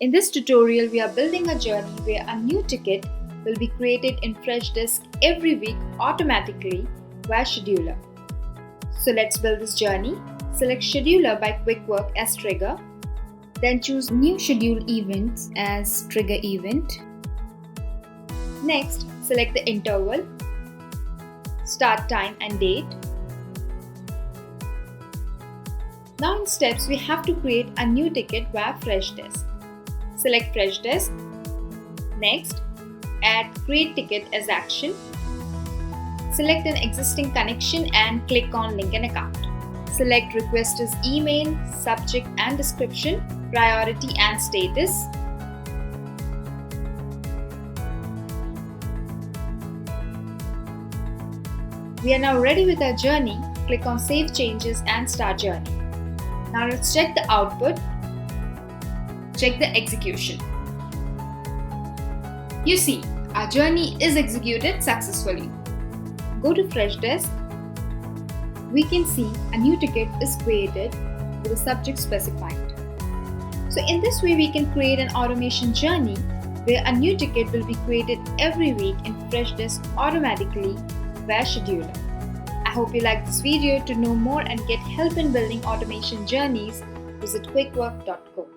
In this tutorial, we are building a journey where a new ticket will be created in Freshdesk every week automatically via Scheduler. So let's build this journey. Select Scheduler by Quickwork as trigger. Then choose New Schedule Events as trigger event. Next, select the interval, start time and date. Now in steps, we have to create a new ticket via Freshdesk. Select Freshdesk. Next, add Create Ticket as action. Select an existing connection and click on Link an Account. Select Request as email, subject and description, priority and status. We are now ready with our journey. Click on Save Changes and Start Journey. Now let's check the output. Check the execution. You see, our journey is executed successfully. Go to Freshdesk. We can see a new ticket is created with a subject specified. So in this way, we can create an automation journey where a new ticket will be created every week in Freshdesk automatically via Scheduler. I hope you liked this video. To know more and get help in building automation journeys, visit quickwork.co.